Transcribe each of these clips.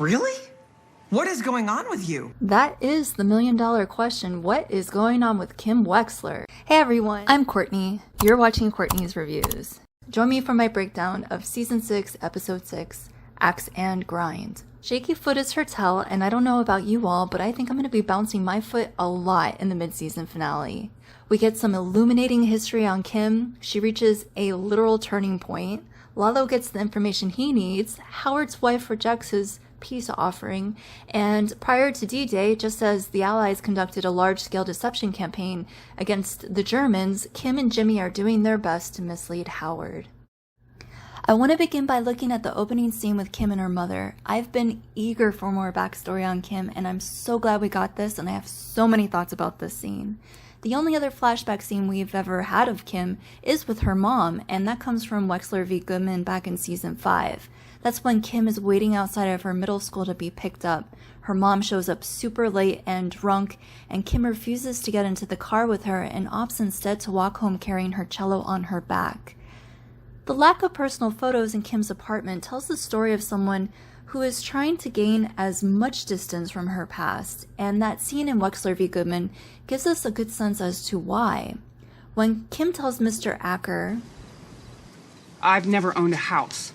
Really? What is going on with you? That is the million-dollar question. What is going on with Kim Wexler? Hey everyone, I'm Courtney. You're watching Courtney's Reviews. Join me for my breakdown of Season 6, Episode 6, Axe and Grind. Shaky foot is her tell, and I don't know about you all, but I think I'm going to be bouncing my foot a lot in the mid-season finale. We get some illuminating history on Kim. She reaches a literal turning point. Lalo gets the information he needs. Howard's wife rejects his peace offering. And prior to D-Day, just as the Allies conducted a large-scale deception campaign against the Germans, Kim and Jimmy are doing their best to mislead Howard. I want to begin by looking at the opening scene with Kim and her mother. I've been eager for more backstory on Kim, and I'm so glad we got this, and I have so many thoughts about this scene. The only other flashback scene we've ever had of Kim is with her mom, and that comes from Wexler v. Goodman back in Season 5. That's when Kim is waiting outside of her middle school to be picked up. Her mom shows up super late and drunk, and Kim refuses to get into the car with her and opts instead to walk home carrying her cello on her back. The lack of personal photos in Kim's apartment tells the story of someone who is trying to gain as much distance from her past, and that scene in Wexler v. Goodman gives us a good sense as to why. When Kim tells Mr. Acker, "I've never owned a house.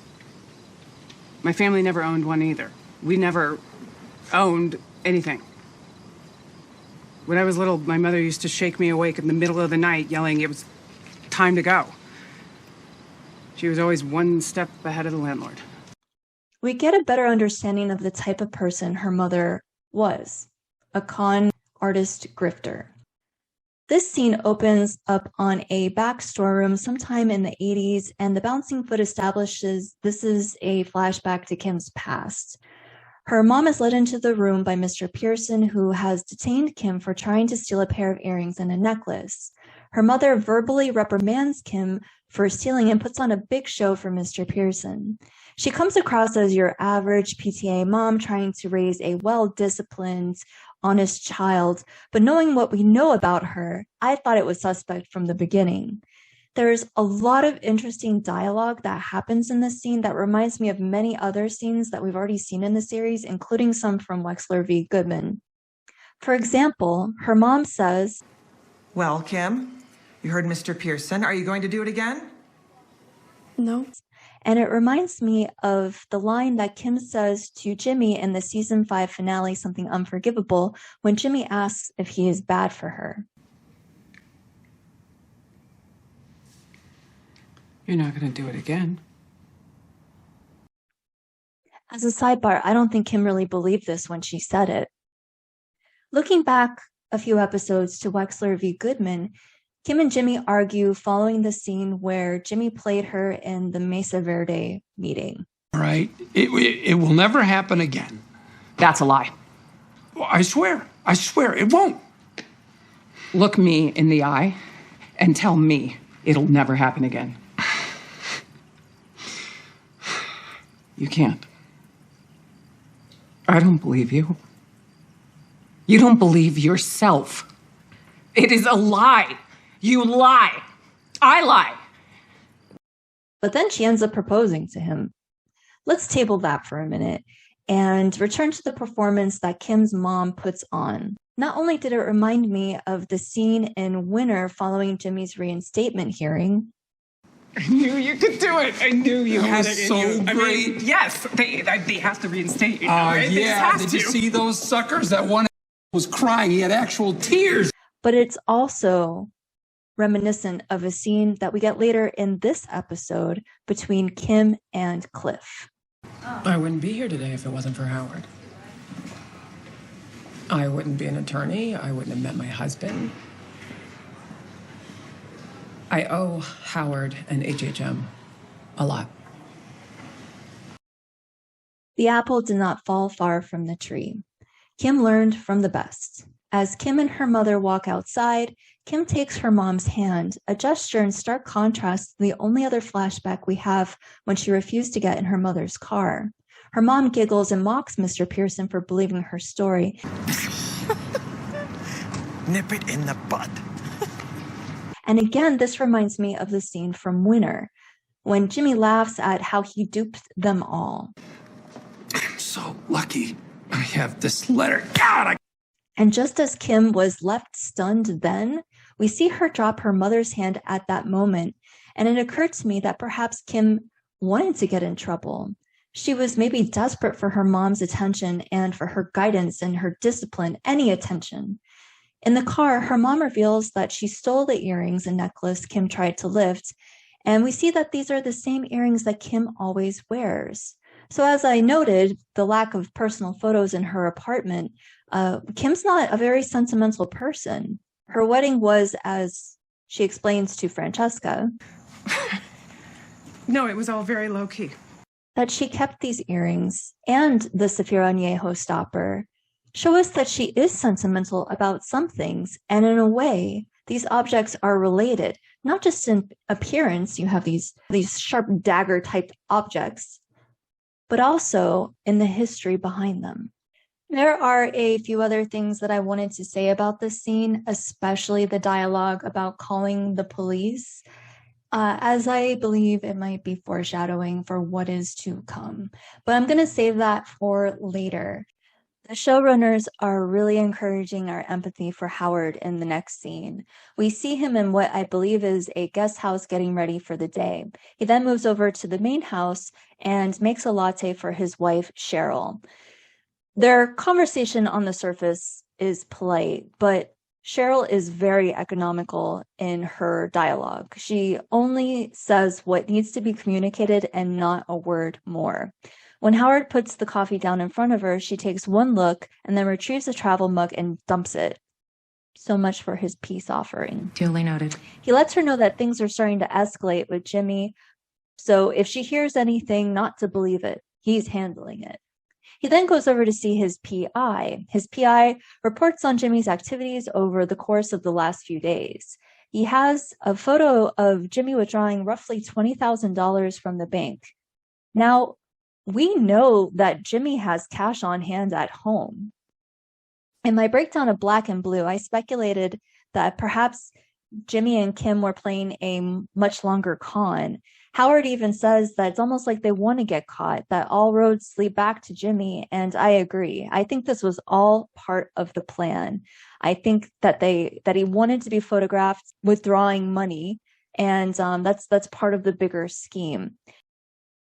My family never owned one either. We never owned anything. When I was little, my mother used to shake me awake in the middle of the night, yelling it was time to go. She was always one step ahead of the landlord." we get a better understanding of the type of person her mother was, a con artist grifter. This scene opens up on a back storeroom sometime in the 80s, and the bouncing foot establishes this is a flashback to Kim's past. Her mom is led into the room by Mr. Pearson, who has detained Kim for trying to steal a pair of earrings and a necklace. Her mother verbally reprimands Kim for stealing and puts on a big show for Mr. Pearson. She comes across as your average PTA mom trying to raise a well-disciplined, honest child, but knowing what we know about her, I thought it was suspect from the beginning. There's a lot of interesting dialogue that happens in this scene that reminds me of many other scenes that we've already seen in the series, including some from Wexler v. Goodman. For example, her mom says, "Well, Kim, you heard Mr. Pearson. Are you going to do it again?" "No." And it reminds me of the line that Kim says to Jimmy in the Season 5 finale, Something Unforgivable, when Jimmy asks if he is bad for her. "You're not going to do it again." As a sidebar, I don't think Kim really believed this when she said it. Looking back a few episodes to Wexler v. Goodman, Kim and Jimmy argue following the scene where Jimmy played her in the Mesa Verde meeting. All right, it will never happen again. That's a lie. Well, I swear, it won't. Look me in the eye and tell me it'll never happen again. You can't. I don't believe you. You don't believe yourself. It is a lie. You lie. I lie. But then she ends up proposing to him. Let's table that for a minute and return to the performance that Kim's mom puts on. Not only did it remind me of the scene in Winter following Jimmy's reinstatement hearing. I knew you could do it. I knew you That had was it in so you. I great. mean, yes, they have to reinstate you. Right? They just Yeah, have did to. you see those suckers? That one was crying. He had actual tears. But it's also reminiscent of a scene that we get later in this episode between Kim and Cliff. I wouldn't be here today if it wasn't for Howard. I wouldn't be an attorney. I wouldn't have met my husband. I owe Howard and HHM a lot. The apple did not fall far from the tree. Kim learned from the best. As Kim and her mother walk outside, Kim takes her mom's hand, a gesture in stark contrast to the only other flashback we have when she refused to get in her mother's car. Her mom giggles and mocks Mr. Pearson for believing her story. Nip it in the bud. And again, this reminds me of the scene from Winter, when Jimmy laughs at how he duped them all. so lucky. I have this letter. God, And just as Kim was left stunned then, we see her drop her mother's hand at that moment, and it occurred to me that perhaps Kim wanted to get in trouble. She was maybe desperate for her mom's attention and for her guidance and her discipline, any attention. In the car, her mom reveals that she stole the earrings and necklace Kim tried to lift, and we see that these are the same earrings that Kim always wears. So as I noted, the lack of personal photos in her apartment, Kim's not a very sentimental person. Her wedding was, as she explains to Francesca, No, it was all very low-key. that she kept these earrings and the Zaphiro Añejo stopper show us that she is sentimental about some things, and in a way, these objects are related, not just in appearance, you have these sharp dagger-type objects, but also in the history behind them. There are a few other things that I wanted to say about this scene, especially the dialogue about calling the police, as I believe it might be foreshadowing for what is to come. But I'm going to save that for later. The showrunners are really encouraging our empathy for Howard in the next scene. We see him in what I believe is a guest house getting ready for the day. He then moves over to the main house and makes a latte for his wife, Cheryl. Their conversation on the surface is polite, but Cheryl is very economical in her dialogue. She only says what needs to be communicated and not a word more. When Howard puts the coffee down in front of her, she takes one look and then retrieves a travel mug and dumps it. So much for his peace offering. Duly noted. He lets her know that things are starting to escalate with Jimmy, so if she hears anything, not to believe it. He's handling it. He then goes over to see his PI. His PI reports on Jimmy's activities over the course of the last few days. He has a photo of Jimmy withdrawing roughly $20,000 from the bank. Now, we know that Jimmy has cash on hand at home. In my breakdown of Black and Blue, I speculated that perhaps Jimmy and Kim were playing a much longer con. Howard even says that it's almost like they want to get caught, that all roads lead back to Jimmy, and I agree. I think this was all part of the plan. I think that he wanted to be photographed withdrawing money, and that's part of the bigger scheme.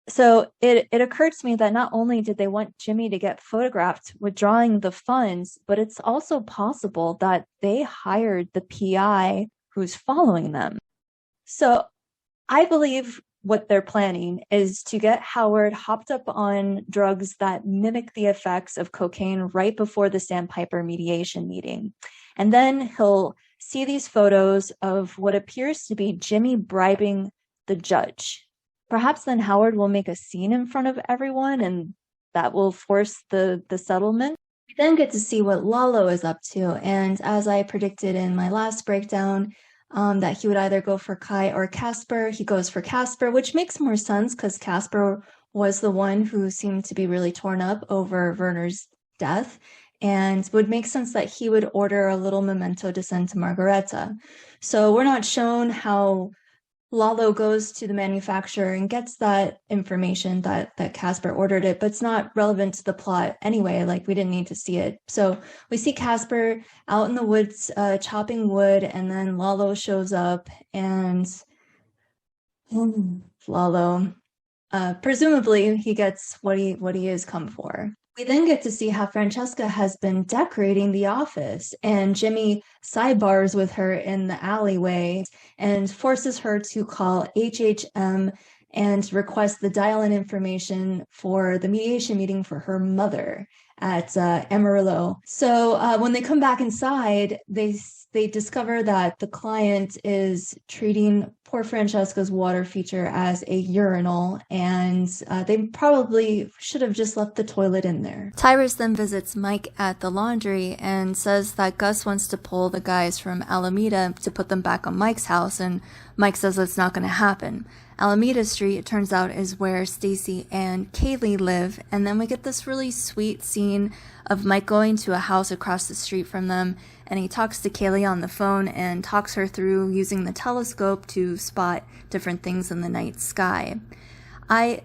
So it occurred to me that not only did they want Jimmy to get photographed withdrawing the funds, but it's also possible that they hired the PI who's following them. So I believe what they're planning is to get Howard hopped up on drugs that mimic the effects of cocaine right before the Sandpiper mediation meeting. And then he'll see these photos of what appears to be Jimmy bribing the judge. Perhaps then Howard will make a scene in front of everyone, and that will force the settlement. We then get to see what Lalo is up to, and as I predicted in my last breakdown, that he would either go for Kai or Casper. He goes for Casper, which makes more sense because Casper was the one who seemed to be really torn up over Werner's death, and would make sense that he would order a little memento to send to Margareta. So we're not shown how Lalo goes to the manufacturer and gets that information that Casper ordered it, but it's not relevant to the plot anyway, like we didn't need to see it. So we see Casper out in the woods chopping wood, and then Lalo shows up, and Lalo, presumably he gets what he has come for. We then get to see how Francesca has been decorating the office, and Jimmy sidebars with her in the alleyway and forces her to call HHM and request the dial-in information for the mediation meeting for her mother at Amarillo. So when they come back inside, they discover that the client is treating poor Francesca's water feature as a urinal, and they probably should have just left the toilet in there. Tyrus then visits Mike at the laundry and says that Gus wants to pull the guys from Alameda to put them back on Mike's house, and Mike says that's not going to happen. Alameda Street, it turns out, is where Stacy and Kaley live, and then we get this really sweet scene of Mike going to a house across the street from them, and he talks to Kaley on the phone and talks her through using the telescope to spot different things in the night sky. I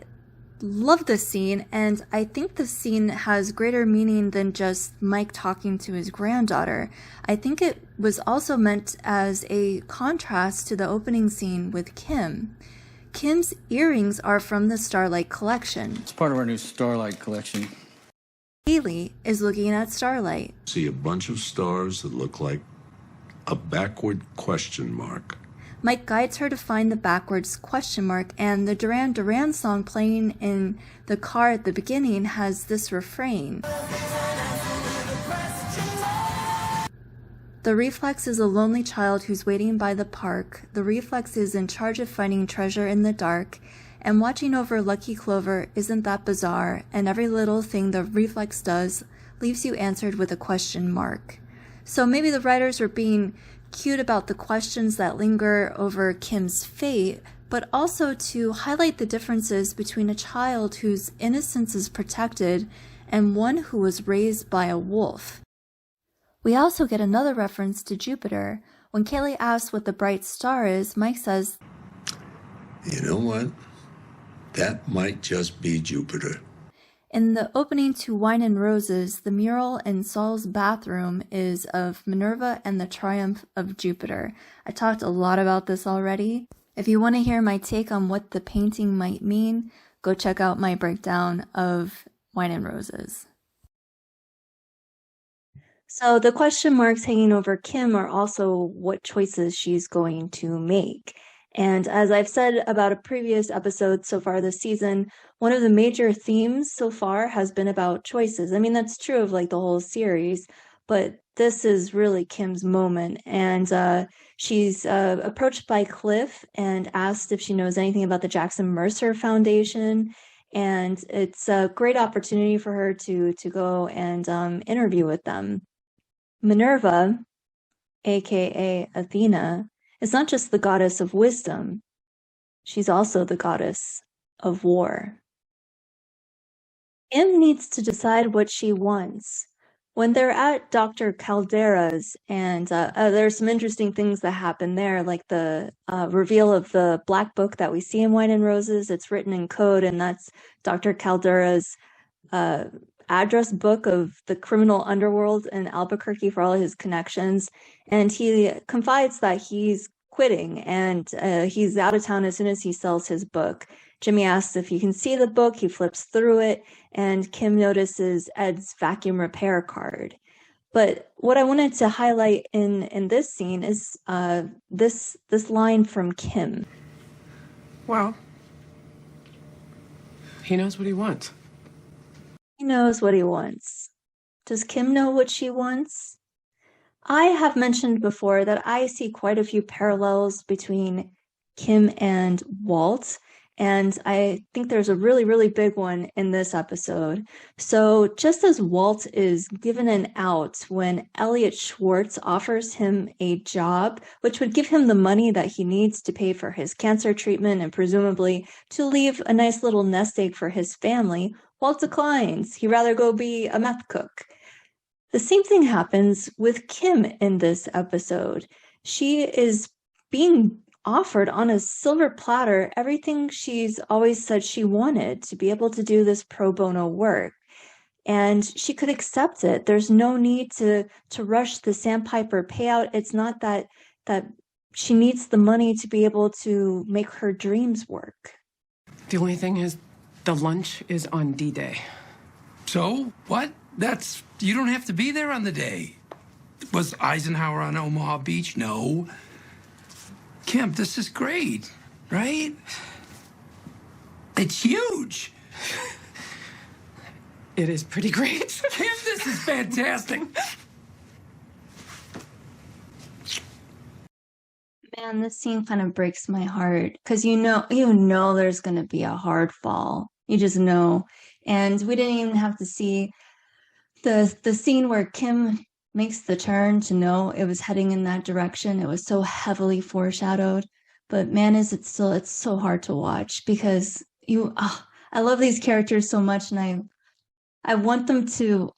love this scene, and I think this scene has greater meaning than just Mike talking to his granddaughter. I think it was also meant as a contrast to the opening scene with Kim. Kim's earrings are from the Starlight collection. It's part of our new Starlight collection. Kaley is looking at Starlight. See a bunch of stars that look like a backward question mark. Mike guides her to find the backwards question mark, and the Duran Duran song playing in the car at the beginning has this refrain. The Reflex is a lonely child who's waiting by the park. The Reflex is in charge of finding treasure in the dark, and watching over Lucky Clover isn't that bizarre, and every little thing the Reflex does leaves you answered with a question mark. So maybe the writers were being cute about the questions that linger over Kim's fate, but also to highlight the differences between a child whose innocence is protected and one who was raised by a wolf. We also get another reference to Jupiter. When Kaley asks what the bright star is, Mike says, You know what? That might just be Jupiter. in the opening to Wine and Roses, the mural in Saul's bathroom is of Minerva and the triumph of Jupiter. I talked a lot about this already. If you want to hear my take on what the painting might mean, go check out my breakdown of Wine and Roses. So the question marks hanging over Kim are also what choices she's going to make. And as I've said about a previous episode so far this season, one of the major themes so far has been about choices. I mean, that's true of like the whole series, but this is really Kim's moment. And she's approached by Cliff and asked if she knows anything about the Jackson Mercer Foundation. And it's a great opportunity for her to go and interview with them. Minerva, aka Athena, is not just the goddess of wisdom, she's also the goddess of war. Kim needs to decide what she wants. When they're at Dr. Caldera's, and there's some interesting things that happen there, like the reveal of the black book that we see in Wine and Roses. It's written in code, and that's Dr. Caldera's address book of the criminal underworld in Albuquerque for all his connections. And he confides that he's quitting and he's out of town as soon as he sells his book. Jimmy asks if he can see the book. He flips through it, and Kim notices Ed's vacuum repair card. But what I wanted to highlight in this scene is this line from Kim. Well, he knows what he wants. He knows what he wants. Does Kim know what she wants? I have mentioned before that I see quite a few parallels between Kim and Walt, and I think there's a really, really big one in this episode. So just as Walt is given an out when Elliot Schwartz offers him a job, which would give him the money that he needs to pay for his cancer treatment and presumably to leave a nice little nest egg for his family, Walt declines. He'd rather go be a meth cook. The same thing happens with Kim in this episode. She is being offered on a silver platter everything she's always said she wanted, to be able to do this pro bono work. And she could accept it. There's no need to rush the Sandpiper payout. It's not that she needs the money to be able to make her dreams work. The only thing is, the lunch is on D-Day. So, what? You don't have to be there on the day. Was Eisenhower on Omaha Beach? No. Kim, this is great, right? It's huge. It is pretty great. Kim, this is fantastic. Man, this scene kind of breaks my heart because you know there's going to be a hard fall. You just know. And we didn't even have to see the scene where Kim makes the turn to know it was heading in that direction. It was so heavily foreshadowed. But man, it's so hard to watch because I love these characters so much, and I want them to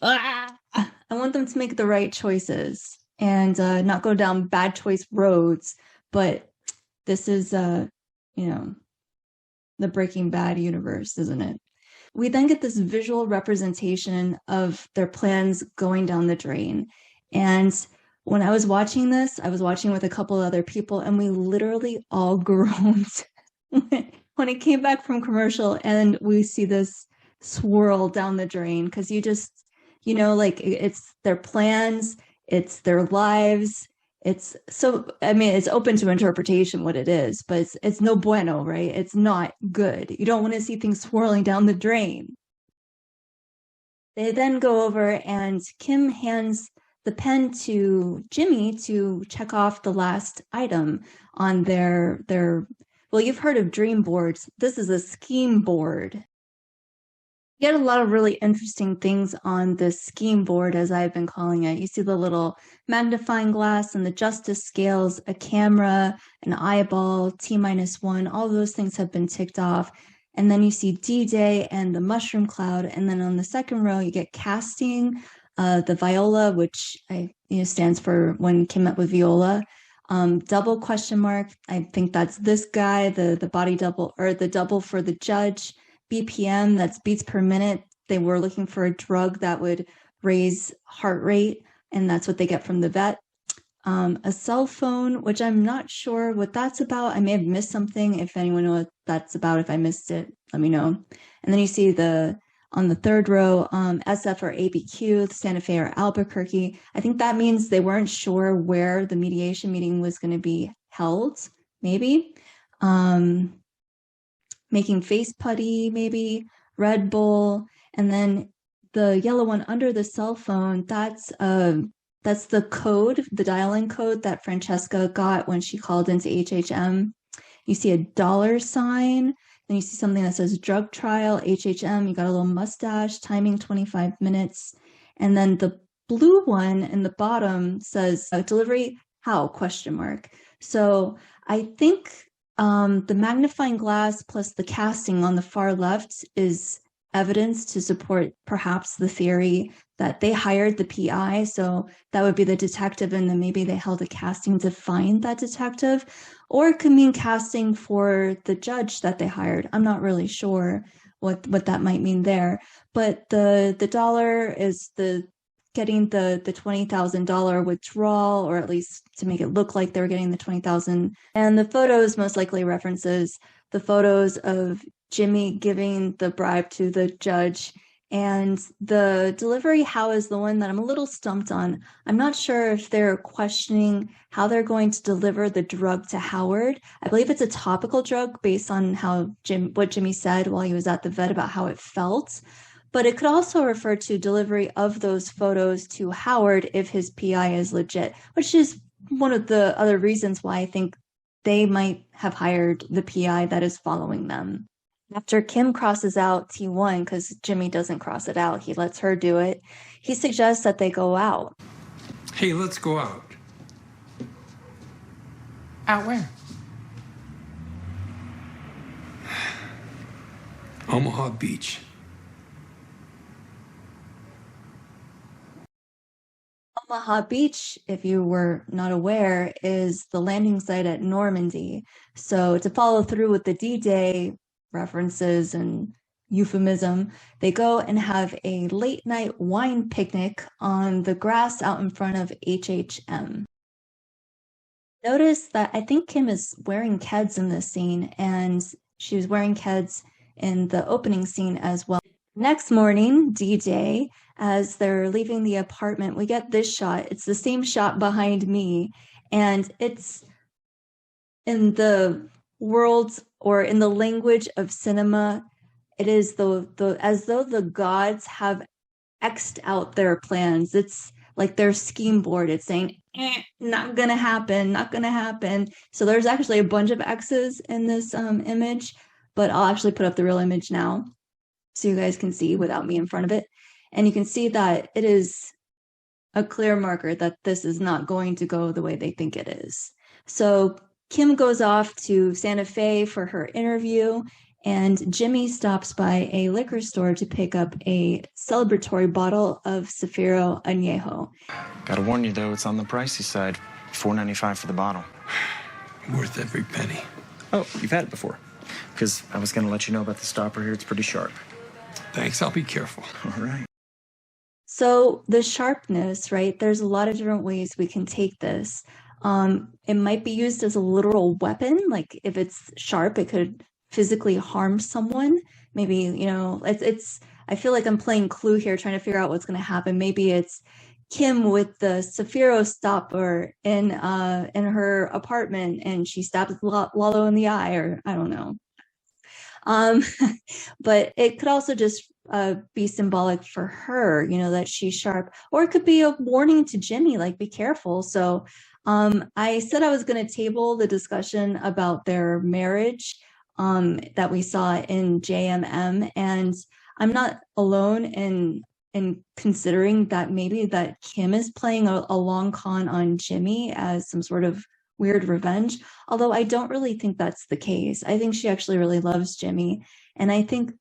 make the right choices and not go down bad choice roads. But this is the Breaking Bad universe, isn't it? We then get this visual representation of their plans going down the drain. And when I was watching this, I was watching with a couple other people, and we literally all groaned when it came back from commercial and we see this swirl down the drain, because like it's their plans, it's their lives. It's open to interpretation what it is, but it's no bueno, right? It's not good. You don't want to see things swirling down the drain. They then go over and Kim hands the pen to Jimmy to check off the last item on their well, you've heard of dream boards. This is a scheme board. You get a lot of really interesting things on this scheme board, as I've been calling it. You see the little magnifying glass and the justice scales, a camera, an eyeball, T-1, all those things have been ticked off. And then you see D-Day and the mushroom cloud. And then on the second row, you get casting, the viola, which stands for when Kim met with Viola. Double question mark. I think that's this guy, the body double, or the double for the judge. BPM, that's beats per minute. They were looking for a drug that would raise heart rate, and that's what they get from the vet. A cell phone, which I'm not sure what that's about. I may have missed something. If anyone knows what that's about, if I missed it, let me know. And then you see on the third row, SF or ABQ, Santa Fe or Albuquerque. I think that means they weren't sure where the mediation meeting was going to be held, maybe. Making face putty, maybe, Red Bull, and then the yellow one under the cell phone, that's the code, the dial-in code that Francesca got when she called into HHM. You see a $sign, then you see something that says drug trial, HHM, you got a little mustache, timing 25 minutes, and then the blue one in the bottom says delivery, how, ? So I think the magnifying glass plus the casting on the far left is evidence to support perhaps the theory that they hired the PI. So that would be the detective, and then maybe they held a casting to find that detective, or it could mean casting for the judge that they hired. I'm not really sure what that might mean there. But the dollar is getting the $20,000 withdrawal, or at least to make it look like they were getting the $20,000. And the photos most likely references the photos of Jimmy giving the bribe to the judge. And the delivery how is the one that I'm a little stumped on. I'm not sure if they're questioning how they're going to deliver the drug to Howard. I believe it's a topical drug based on what Jimmy said while he was at the vet about how it felt. But it could also refer to delivery of those photos to Howard if his PI is legit, which is one of the other reasons why I think they might have hired the PI that is following them. After Kim crosses out T1, because Jimmy doesn't cross it out, he lets her do it, he suggests that they go out. Hey, let's go out. Out where? Omaha Beach. Omaha Beach, if you were not aware, is the landing site at Normandy. So to follow through with the D-Day references and euphemism, they go and have a late night wine picnic on the grass out in front of HHM. Notice that I think Kim is wearing Keds in this scene, and she was wearing Keds in the opening scene as well. Next morning, D-Day, as they're leaving the apartment, we get this shot. It's the same shot behind me, and it's in the world, or in the language of cinema, it is as though the gods have X'd out their plans. It's like their scheme board. It's saying, not gonna happen, not gonna happen. So there's actually a bunch of X's in this image, but I'll actually put up the real image now so you guys can see without me in front of it. And you can see that it is a clear marker that this is not going to go the way they think it is. So Kim goes off to Santa Fe for her interview, and Jimmy stops by a liquor store to pick up a celebratory bottle of Zaphiro Añejo. Gotta warn you, though, it's on the pricey side. $4.95 for the bottle. Worth every penny. Oh, you've had it before. Because I was gonna let you know about the stopper here. It's pretty sharp. Thanks, I'll be careful. All right. So the sharpness, right? There's a lot of different ways we can take this. It might be used as a literal weapon. Like if it's sharp, it could physically harm someone. Maybe, you know, it's I feel like I'm playing Clue here, trying to figure out what's going to happen. Maybe it's Kim with the Zaphiro stopper in her apartment, and she stabs Lalo in the eye, or I don't know. But it could also just be symbolic for her, you know, that she's sharp, or it could be a warning to Jimmy, like, be careful. So I said I was going to table the discussion about their marriage that we saw in JMM, and I'm not alone in considering that maybe that Kim is playing a long con on Jimmy as some sort of weird revenge, although I don't really think that's the case. I think she actually really loves Jimmy, and I think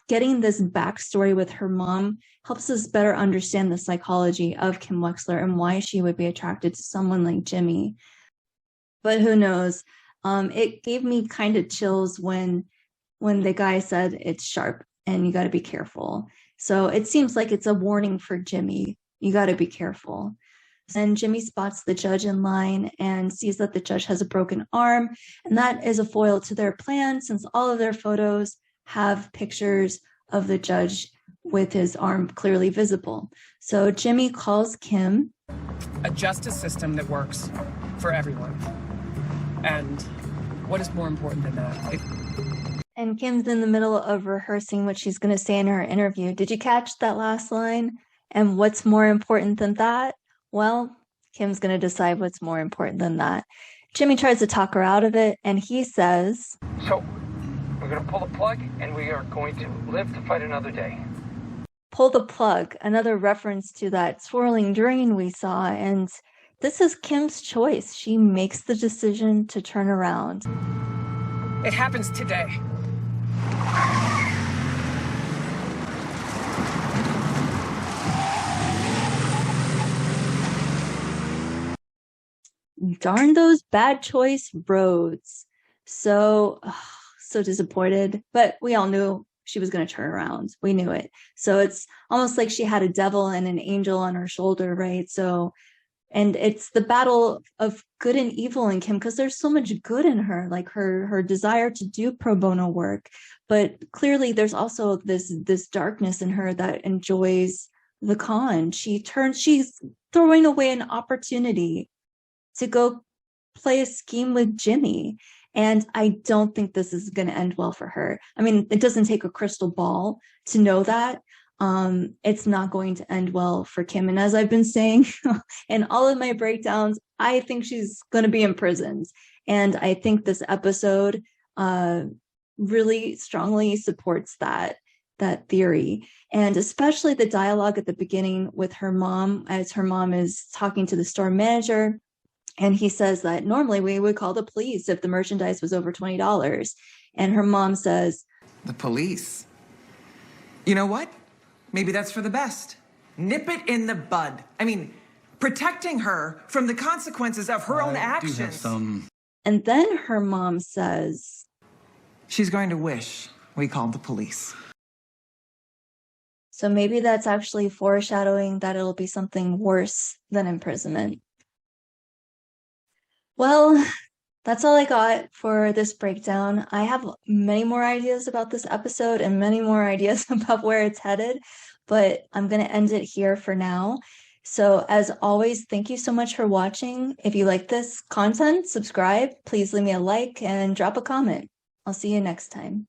getting this backstory with her mom helps us better understand the psychology of Kim Wexler and why she would be attracted to someone like Jimmy. But who knows? It gave me kind of chills when the guy said it's sharp and you got to be careful. So it seems like it's a warning for Jimmy. You got to be careful. And Jimmy spots the judge in line and sees that the judge has a broken arm. And that is a foil to their plan, since all of their photos have pictures of the judge with his arm clearly visible. So Jimmy calls Kim. A justice system that works for everyone. And what is more important than that? And Kim's in the middle of rehearsing what she's going to say in her interview. Did you catch that last line? And what's more important than that? Well, Kim's going to decide what's more important than that. Jimmy tries to talk her out of it, and he says, "So, we're going to pull the plug, and we are going to live to fight another day." Pull the plug, another reference to that swirling drain we saw, and this is Kim's choice. She makes the decision to turn around. It happens today. Darn those bad choice roads. So disappointed, but we all knew she was going to turn around. We knew it. So it's almost like she had a devil and an angel on her shoulder, right? So, and it's the battle of good and evil in Kim, because there's so much good in her, like her desire to do pro bono work. But clearly there's also this darkness in her that enjoys the con. She's throwing away an opportunity to go play a scheme with Jimmy. And I don't think this is going to end well for her. I mean, it doesn't take a crystal ball to know that. It's not going to end well for Kim. And as I've been saying in all of my breakdowns, I think she's going to be imprisoned. And I think this episode really strongly supports that theory. And especially the dialogue at the beginning with her mom, as her mom is talking to the store manager. And he says that normally we would call the police if the merchandise was over $20. And her mom says, The police. You know what? Maybe that's for the best. Nip it in the bud. I mean, protecting her from the consequences of her own actions. Do have some... And then her mom says, She's going to wish we called the police. So maybe that's actually foreshadowing that it'll be something worse than imprisonment. Well, that's all I got for this breakdown. I have many more ideas about this episode and many more ideas about where it's headed, but I'm going to end it here for now. So as always, thank you so much for watching. If you like this content, subscribe, please leave me a like and drop a comment. I'll see you next time.